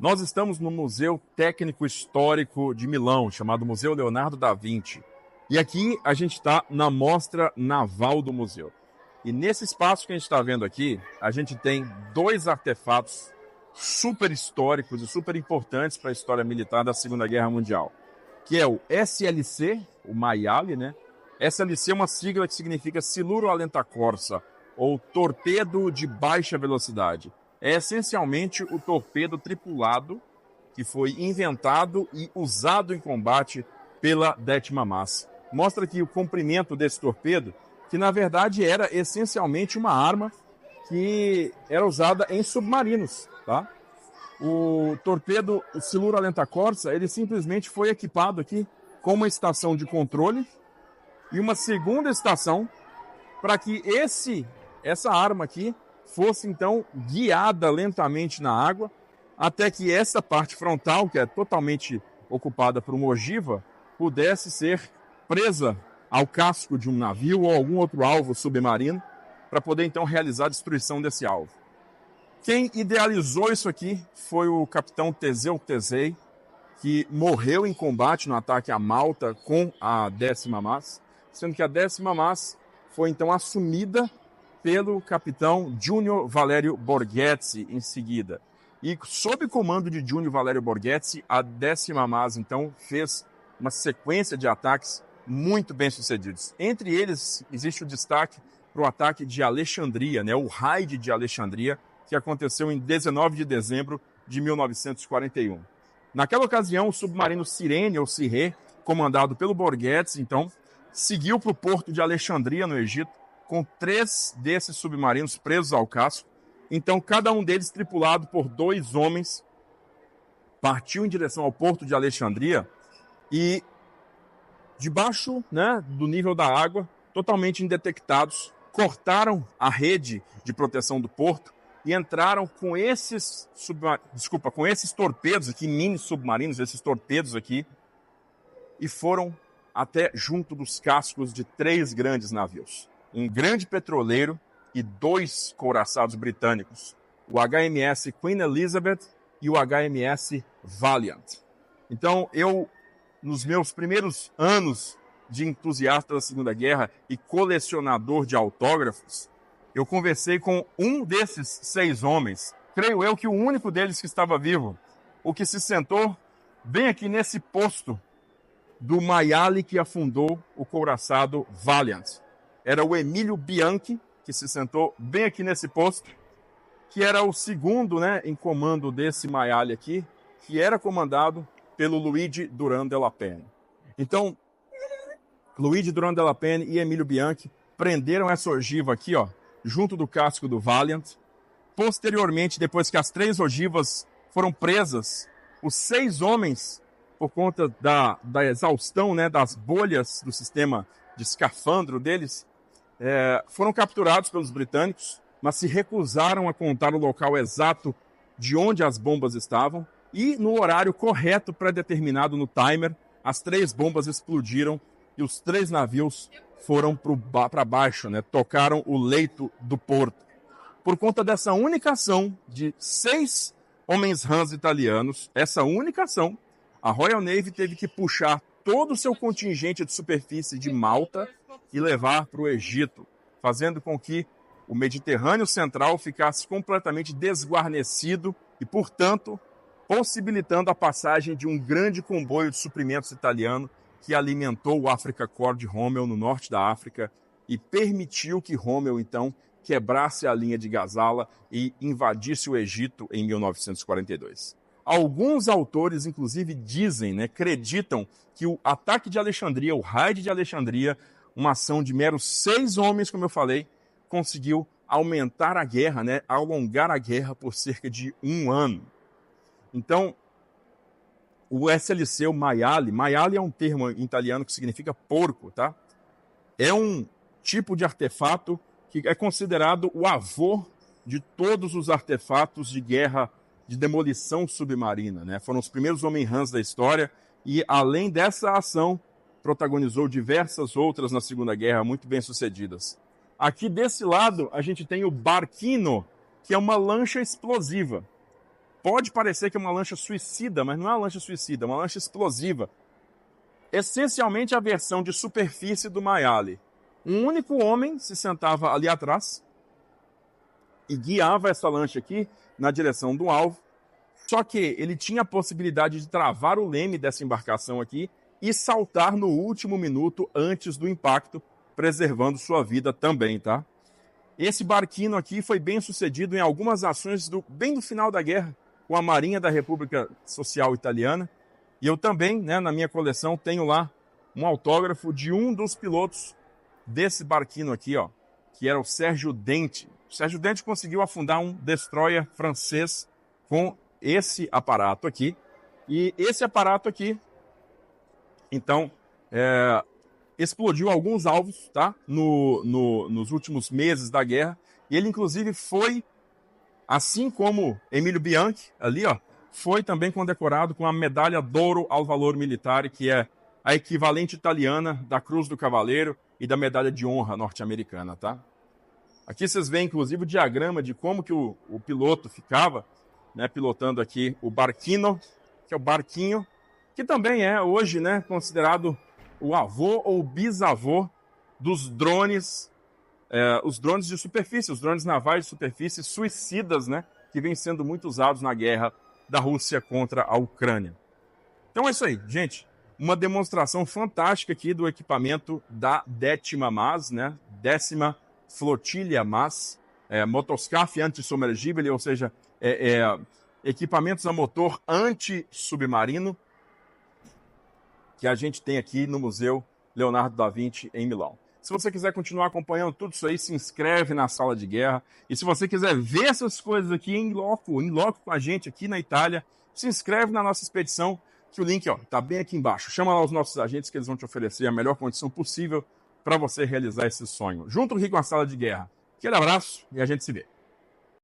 Nós estamos no Museu Técnico Histórico de Milão, chamado Museu Leonardo da Vinci. E aqui a gente está na mostra naval do museu. E nesse espaço que a gente está vendo aqui, a gente tem dois artefatos super históricos e super importantes para a história militar da Segunda Guerra Mundial, que é o SLC, o Maiale, né? SLC é uma sigla que significa Siluro Alenta Corsa, ou torpedo de baixa velocidade. É essencialmente o torpedo tripulado que foi inventado e usado em combate pela Décima Mas. Mostra aqui o comprimento desse torpedo, que na verdade era essencialmente uma arma que era usada em submarinos, tá? O torpedo Siluro Alenta Corsa, ele simplesmente foi equipado aqui com uma estação de controle e uma segunda estação para que essa arma aqui fosse então guiada lentamente na água até que essa parte frontal, que é totalmente ocupada por uma ogiva, pudesse ser presa ao casco de um navio ou algum outro alvo submarino para poder então realizar a destruição desse alvo. Quem idealizou isso aqui foi o capitão Teseu Tesei, que morreu em combate no ataque a Malta com a Décima Mas, sendo que a Décima Mas foi então assumida pelo capitão Júnior Valério Borghetti em seguida. E sob comando de Júnior Valério Borghetti, a Décima Mas então fez uma sequência de ataques muito bem sucedidos. Entre eles existe o destaque para o ataque de Alexandria, né, o raid de Alexandria, que aconteceu em 19 de dezembro de 1941. Naquela ocasião, o submarino Sirene, ou Siré, comandado pelo Borghetti, então, seguiu para o porto de Alexandria, no Egito, com 3 desses submarinos presos ao casco. Então, cada um deles tripulado por 2 homens, partiu em direção ao porto de Alexandria e, debaixo, né, do nível da água, totalmente indetectados, cortaram a rede de proteção do porto e entraram com esses torpedos aqui, mini submarinos, esses torpedos aqui, e foram até junto dos cascos de 3 grandes navios. Um grande petroleiro e 2 couraçados britânicos, o HMS Queen Elizabeth e o HMS Valiant. Então, nos meus primeiros anos de entusiasta da Segunda Guerra e colecionador de autógrafos, eu conversei com um desses 6 homens, creio eu que o único deles que estava vivo, o que se sentou bem aqui nesse posto do Maiale que afundou o couraçado Valiant. Era o Emílio Bianchi, que se sentou bem aqui nesse posto, que era o segundo, né, em comando desse Maiale aqui, que era comandado pelo Luigi Durand de la Penne. Então, Luigi Durand de la Penne e Emílio Bianchi prenderam essa ogiva aqui, ó, junto do casco do Valiant. Posteriormente, depois que as 3 ogivas foram presas, os 6 homens, por conta da exaustão, né, das bolhas do sistema de escafandro deles, foram capturados pelos britânicos, mas se recusaram a contar o local exato de onde as bombas estavam, e no horário correto pré-determinado no timer, as 3 bombas explodiram e os 3 navios foram para baixo, né? Tocaram o leito do porto. Por conta dessa única ação de 6 homens-rãs italianos, essa única ação, a Royal Navy teve que puxar todo o seu contingente de superfície de Malta e levar para o Egito, fazendo com que o Mediterrâneo Central ficasse completamente desguarnecido e, portanto, possibilitando a passagem de um grande comboio de suprimentos italiano que alimentou o Africa Corps de Rommel no norte da África e permitiu que Rommel, então, quebrasse a linha de Gazala e invadisse o Egito em 1942. Alguns autores, inclusive, dizem, né, acreditam que o ataque de Alexandria, o raid de Alexandria, uma ação de meros 6 homens, como eu falei, conseguiu aumentar a guerra, né, alongar a guerra por cerca de 1 ano. Então, o SLC, o Maiale é um termo em italiano que significa porco, tá? É um tipo de artefato que é considerado o avô de todos os artefatos de guerra de demolição submarina, né? Foram os primeiros homem-rãs da história e, além dessa ação, protagonizou diversas outras na Segunda Guerra, muito bem-sucedidas. Aqui desse lado, a gente tem o Barchino, que é uma lancha explosiva. Pode parecer que é uma lancha suicida, mas não é uma lancha suicida, é uma lancha explosiva. Essencialmente a versão de superfície do Mayali. Um único homem se sentava ali atrás e guiava essa lancha aqui na direção do alvo. Só que ele tinha a possibilidade de travar o leme dessa embarcação aqui e saltar no último minuto antes do impacto, preservando sua vida também, tá? Esse barquinho aqui foi bem sucedido em algumas ações bem do final da guerra, com a Marinha da República Social Italiana. E eu também, né, na minha coleção, tenho lá um autógrafo de um dos pilotos desse barquinho aqui, ó, que era o Sérgio Dente. O Sérgio Dente conseguiu afundar um destroyer francês com esse aparato aqui. E esse aparato aqui, então, explodiu alguns alvos, tá? Nos últimos meses da guerra. E ele, inclusive, foi, assim como Emílio Bianchi, ali, ó, foi também condecorado com a Medalha d'Oro ao Valor Militar, que é a equivalente italiana da Cruz do Cavaleiro e da Medalha de Honra norte-americana, tá? Aqui vocês veem, inclusive, o diagrama de como que o piloto ficava, né, pilotando aqui o barquinho, que é o barquinho, que também é hoje, né, considerado o avô ou bisavô dos drones, os drones de superfície, os drones navais de superfície suicidas, né, que vêm sendo muito usados na guerra da Rússia contra a Ucrânia. Então é isso aí, gente. Uma demonstração fantástica aqui do equipamento da 10ª MAS, né, 10ª Flotilha MAS, motoscafo anti-submergível, ou seja, equipamentos a motor anti-submarino, que a gente tem aqui no Museu Leonardo da Vinci, em Milão. Se você quiser continuar acompanhando tudo isso aí, se inscreve na Sala de Guerra. E se você quiser ver essas coisas aqui em loco com a gente aqui na Itália, se inscreve na nossa expedição, que o link está bem aqui embaixo. Chama lá os nossos agentes que eles vão te oferecer a melhor condição possível para você realizar esse sonho. Junto aqui com a Sala de Guerra. Aquele abraço e a gente se vê.